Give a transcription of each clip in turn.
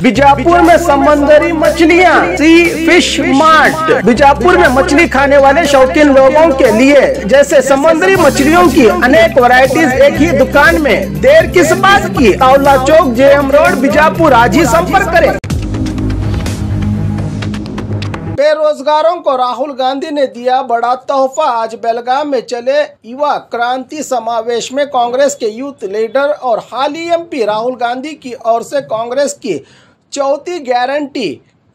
बीजापुर में समुद्री मछलियाँ सी फिश मार्ट। बीजापुर में मछली खाने वाले शौकीन लोगों के लिए जैसे समुद्री मछलियों की अनेक वैरायटीज एक ही दुकान में। देर किस बात की, तावला चौक, जेएम रोड, बीजापुर। आज ही संपर्क करें। बेरोजगारों को राहुल गांधी ने दिया बड़ा तोहफा। आज बेलगाम में चले युवा क्रांति समावेश में कांग्रेस के यूथ लीडर और हाली एमपी राहुल गांधी की ओर से कांग्रेस की चौथी गारंटी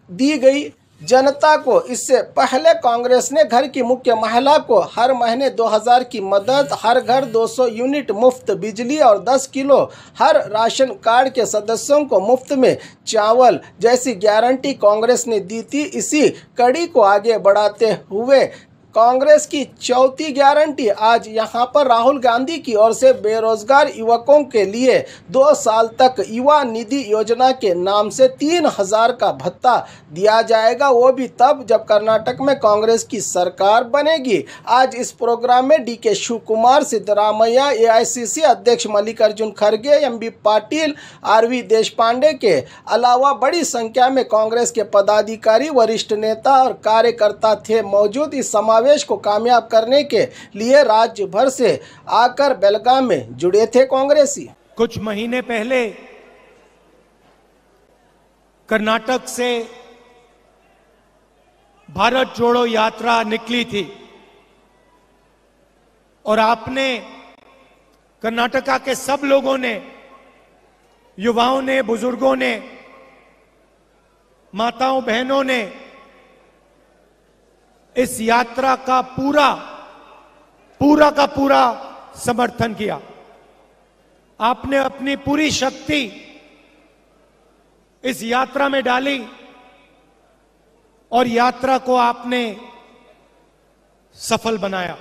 दी गई जनता को। इससे पहले कांग्रेस ने घर की मुख्य महिला को हर महीने 2000 की मदद, हर घर 200 यूनिट मुफ्त बिजली और 10 किलो हर राशन कार्ड के सदस्यों को मुफ्त में चावल जैसी गारंटी कांग्रेस ने दी थी। इसी कड़ी को आगे बढ़ाते हुए कांग्रेस की चौथी गारंटी आज यहां पर राहुल गांधी की ओर से बेरोजगार युवकों के लिए 2 साल तक युवा निधि योजना के नाम से 3000 का भत्ता दिया जाएगा, वो भी तब जब कर्नाटक में कांग्रेस की सरकार बनेगी। आज इस प्रोग्राम में डीके शिवकुमार, सिद्धरामैया, एआईसीसी अध्यक्ष मल्लिकार्जुन खड़गे, एमबी पाटिल, आरवी देशपांडे के अलावा बड़ी संख्या में कांग्रेस के पदाधिकारी, वरिष्ठ नेता और कार्यकर्ता थे मौजूद। इस समावेश को कामयाब करने के लिए राज्य भर से आकर बेलगाम में जुड़े थे कांग्रेसी। कुछ महीने पहले कर्नाटक से भारत जोड़ो यात्रा निकली थी और आपने, कर्नाटका के सब लोगों ने, युवाओं ने, बुजुर्गों ने, माताओं बहनों ने इस यात्रा का पूरा का पूरा समर्थन किया। आपने अपनी पूरी शक्ति इस यात्रा में डाली और यात्रा को आपने सफल बनाया।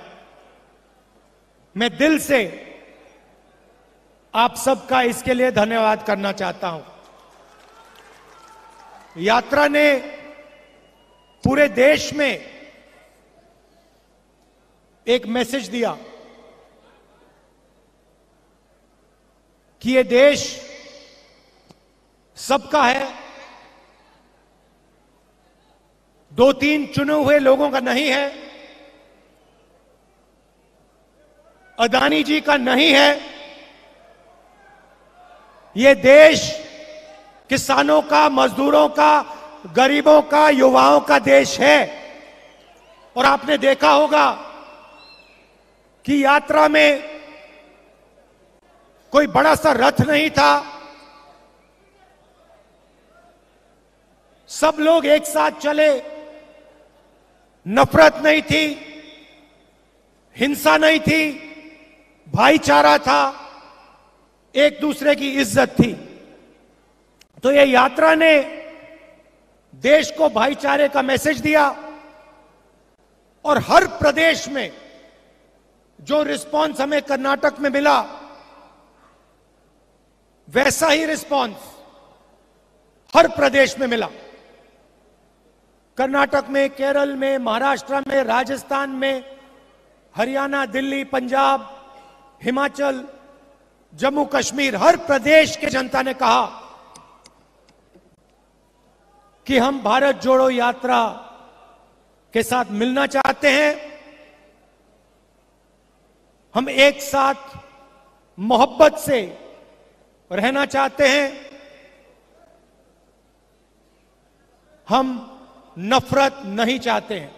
मैं दिल से आप सबका इसके लिए धन्यवाद करना चाहता हूं। यात्रा ने पूरे देश में एक मैसेज दिया कि ये देश सबका है, 2-3 चुने हुए लोगों का नहीं है, अदानी जी का नहीं है। ये देश किसानों का, मजदूरों का, गरीबों का, युवाओं का देश है। और आपने देखा होगा कि यात्रा में कोई बड़ा सा रथ नहीं था, सब लोग एक साथ चले, नफरत नहीं थी, हिंसा नहीं थी, भाईचारा था, एक दूसरे की इज्जत थी। तो ये यात्रा ने देश को भाईचारे का मैसेज दिया और हर प्रदेश में जो रिस्पांस हमें कर्नाटक में मिला, वैसा ही रिस्पांस हर प्रदेश में मिला। कर्नाटक में, केरल में, महाराष्ट्र में, राजस्थान में, हरियाणा, दिल्ली, पंजाब, हिमाचल, जम्मू कश्मीर, हर प्रदेश के जनता ने कहा कि हम भारत जोड़ो यात्रा के साथ मिलना चाहते हैं, हम एक साथ मोहब्बत से रहना चाहते हैं, हम नफरत नहीं चाहते हैं।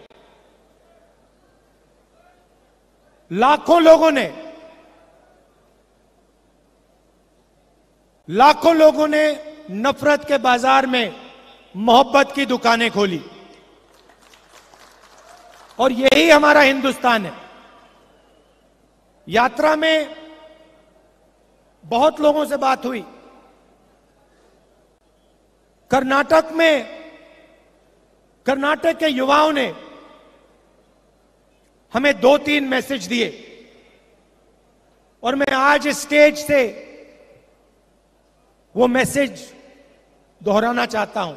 लाखों लोगों ने नफरत के बाजार में मोहब्बत की दुकानें खोली और यही हमारा हिंदुस्तान है। यात्रा में बहुत लोगों से बात हुई। कर्नाटक के युवाओं ने हमें 2-3 मैसेज दिए और मैं आज स्टेज से वो मैसेज दोहराना चाहता हूं।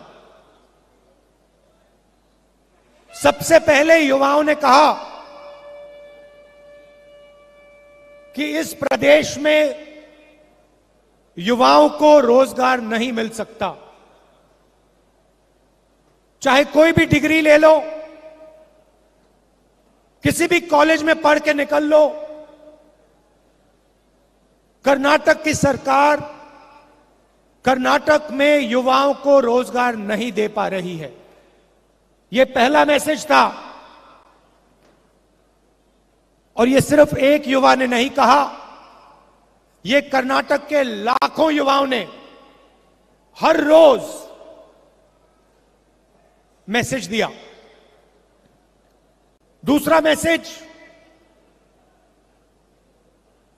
सबसे पहले युवाओं ने कहा कि इस प्रदेश में युवाओं को रोजगार नहीं मिल सकता। चाहे कोई भी डिग्री ले लो, किसी भी कॉलेज में पढ़ के निकल लो, कर्नाटक की सरकार कर्नाटक में युवाओं को रोजगार नहीं दे पा रही है। यह पहला मैसेज था। और यह सिर्फ एक युवा ने नहीं कहा, यह कर्नाटक के लाखों युवाओं ने हर रोज मैसेज दिया। दूसरा मैसेज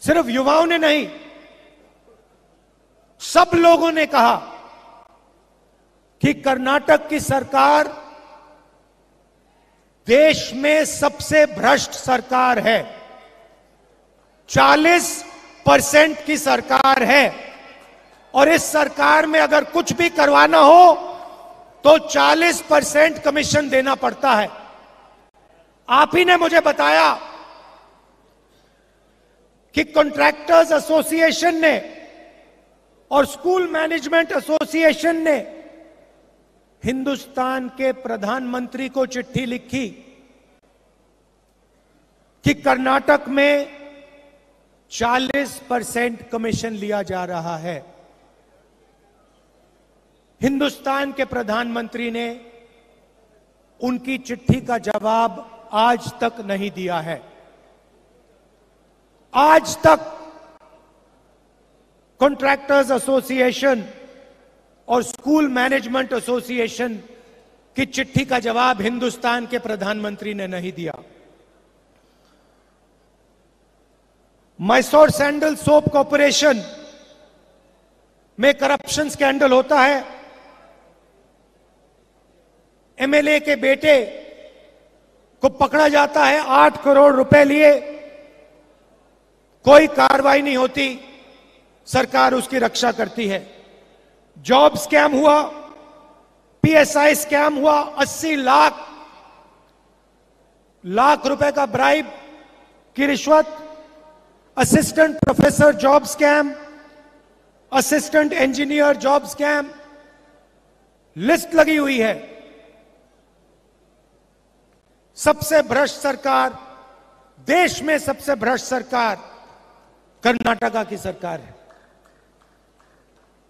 सिर्फ युवाओं ने नहीं, सब लोगों ने कहा कि कर्नाटक की सरकार देश में सबसे भ्रष्ट सरकार है। 40% की सरकार है और इस सरकार में अगर कुछ भी करवाना हो तो 40% कमीशन देना पड़ता है। आप ही ने मुझे बताया कि कॉन्ट्रैक्टर्स एसोसिएशन ने और स्कूल मैनेजमेंट एसोसिएशन ने हिंदुस्तान के प्रधानमंत्री को चिट्ठी लिखी कि कर्नाटक में 40% कमीशन लिया जा रहा है। हिंदुस्तान के प्रधानमंत्री ने उनकी चिट्ठी का जवाब आज तक नहीं दिया है। आज तक कॉन्ट्रैक्टर्स एसोसिएशन और स्कूल मैनेजमेंट एसोसिएशन की चिट्ठी का जवाब हिंदुस्तान के प्रधानमंत्री ने नहीं दिया। मैसूर सैंडल सोप कॉर्पोरेशन में करप्शन स्कैंडल होता है। एमएलए के बेटे को पकड़ा जाता है, 8 करोड़ रुपए लिए, कोई कार्रवाई नहीं होती, सरकार उसकी रक्षा करती है। जॉब स्कैम हुआ, पीएसआई स्कैम हुआ, 80 लाख रुपए का ब्राइब की रिश्वत, assistant professor job scam, assistant engineer job scam, list लगी हुई है। सबसे भ्रष्ट सरकार, देश में सबसे भ्रष्ट सरकार कर्नाटका की सरकार है।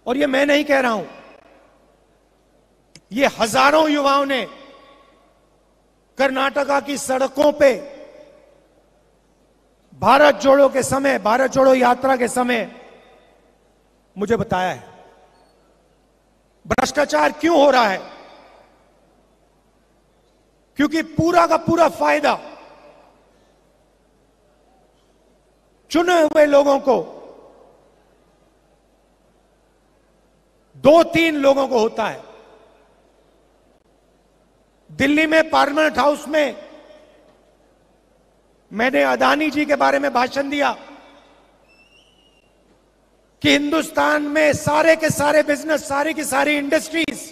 और ये मैं नहीं कह रहा हूं, ये हजारों युवाओं ने कर्नाटका की सड़कों पे भारत जोड़ो के समय, भारत जोड़ो यात्रा के समय मुझे बताया है। भ्रष्टाचार क्यों हो रहा है? क्योंकि पूरा का पूरा फायदा चुने हुए लोगों को, 2-3 लोगों को होता है। दिल्ली में पार्लियामेंट हाउस में मैंने अदानी जी के बारे में भाषण दिया कि हिंदुस्तान में सारे के सारे बिजनेस, सारी की सारी इंडस्ट्रीज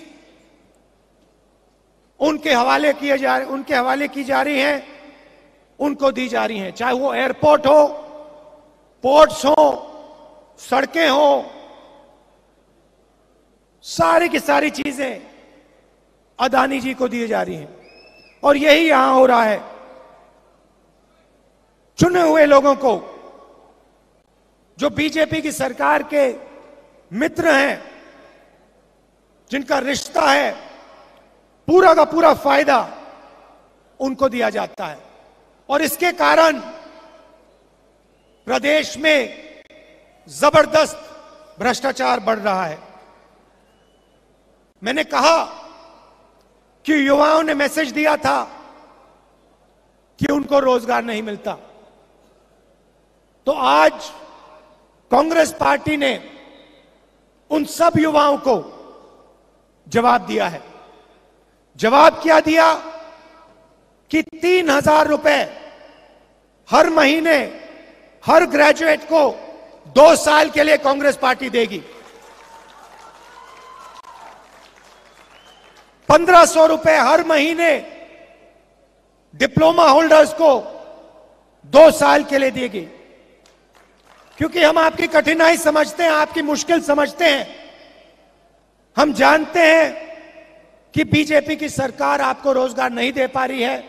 उनके हवाले की जा रही हैं, उनको दी जा रही हैं। चाहे वो एयरपोर्ट हो, पोर्ट्स हो, सड़कें हो, सारी की सारी चीजें अदानी जी को दी जा रही हैं। और यही यहां हो रहा है। चुने हुए लोगों को, जो बीजेपी की सरकार के मित्र हैं, जिनका रिश्ता है, पूरा का पूरा फायदा उनको दिया जाता है। और इसके कारण प्रदेश में जबरदस्त भ्रष्टाचार बढ़ रहा है। मैंने कहा कि युवाओं ने मैसेज दिया था कि उनको रोजगार नहीं मिलता, तो आज कांग्रेस पार्टी ने उन सब युवाओं को जवाब दिया है। जवाब क्या दिया कि 3,000 रुपए हर महीने हर ग्रेजुएट को 2 साल के लिए कांग्रेस पार्टी देगी। 1,500 रुपए हर महीने डिप्लोमा होल्डर्स को 2 साल के लिए देगी। क्योंकि हम आपकी कठिनाई समझते हैं, आपकी मुश्किल समझते हैं। हम जानते हैं कि बीजेपी की सरकार आपको रोजगार नहीं दे पा रही है,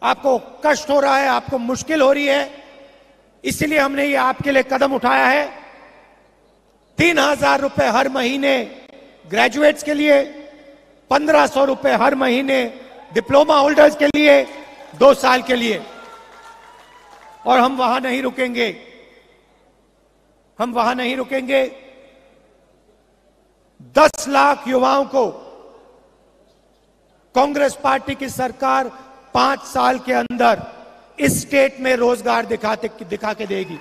आपको कष्ट हो रहा है, आपको मुश्किल हो रही है, इसलिए हमने ये आपके लिए कदम उठाया है। 3,000 रुपए हर महीने ग्रेजुएट्स के लिए, 1,500 रुपए हर महीने डिप्लोमा होल्डर्स के लिए, 2 साल के लिए। और हम वहां नहीं रुकेंगे, हम वहां नहीं रुकेंगे। 10 लाख युवाओं को कांग्रेस पार्टी की सरकार 5 साल के अंदर इस स्टेट में रोजगार दिखा के देगी।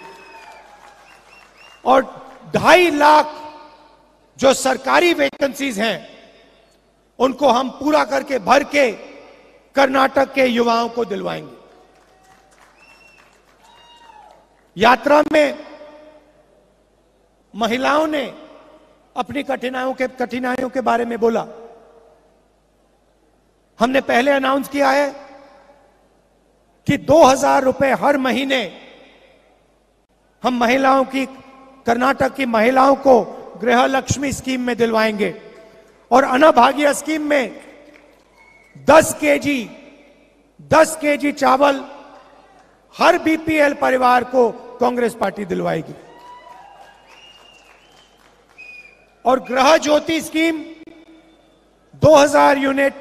और 2.5 लाख जो सरकारी वैकेंसीज हैं उनको हम पूरा करके भर के कर्नाटक के युवाओं को दिलवाएंगे। यात्रा में महिलाओं ने अपनी कठिनाइयों के बारे में बोला। हमने पहले अनाउंस किया है कि 2,000 रुपए हर महीने हम महिलाओं की, कर्नाटक की महिलाओं को गृह लक्ष्मी स्कीम में दिलवाएंगे। और अन्नभाग्य स्कीम में 10 केजी चावल हर बीपीएल परिवार को कांग्रेस पार्टी दिलवाएगी। और गृह ज्योति स्कीम 2,000 यूनिट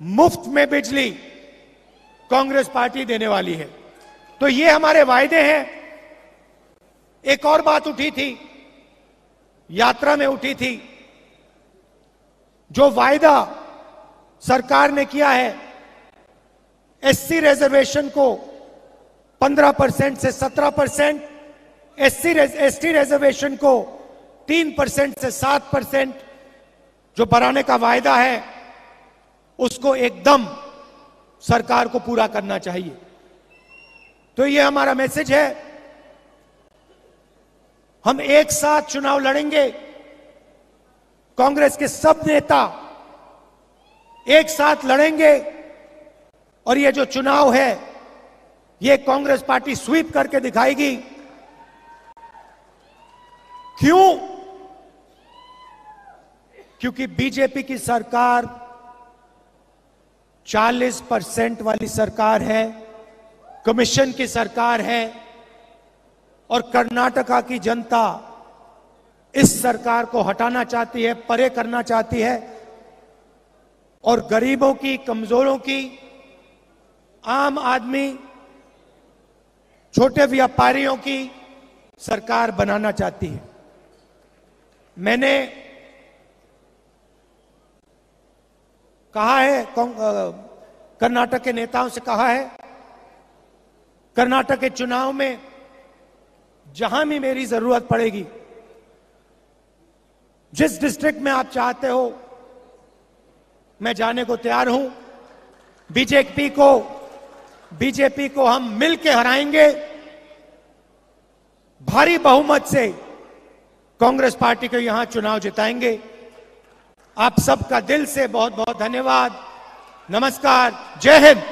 मुफ्त में बिजली कांग्रेस पार्टी देने वाली है। तो ये हमारे वायदे हैं। एक और बात उठी थी, यात्रा में उठी थी, जो वायदा सरकार ने किया है एससी रिजर्वेशन को 15% से 17%, एसटी रिजर्वेशन को 3% से 7% जो बढ़ाने का वायदा है उसको एकदम सरकार को पूरा करना चाहिए। तो ये हमारा मैसेज है। हम एक साथ चुनाव लड़ेंगे। कांग्रेस के सब नेता एक साथ लड़ेंगे और ये जो चुनाव है ये कांग्रेस पार्टी स्वीप करके दिखाएगी। क्यों? क्योंकि बीजेपी की सरकार 40% वाली सरकार है, कमीशन की सरकार है और कर्नाटका की जनता इस सरकार को हटाना चाहती है, परे करना चाहती है और गरीबों की, कमजोरों की, आम आदमी, छोटे व्यापारियों की सरकार बनाना चाहती है। मैंने कहा है, कर्नाटक के नेताओं से कहा है, कर्नाटक के चुनाव में जहां भी मेरी जरूरत पड़ेगी, जिस डिस्ट्रिक्ट में आप चाहते हो मैं जाने को तैयार हूं। बीजेपी को हम मिलकर हराएंगे। भारी बहुमत से कांग्रेस पार्टी को यहां चुनाव जिताएंगे। आप सबका दिल से बहुत बहुत धन्यवाद। नमस्कार। जय हिंद।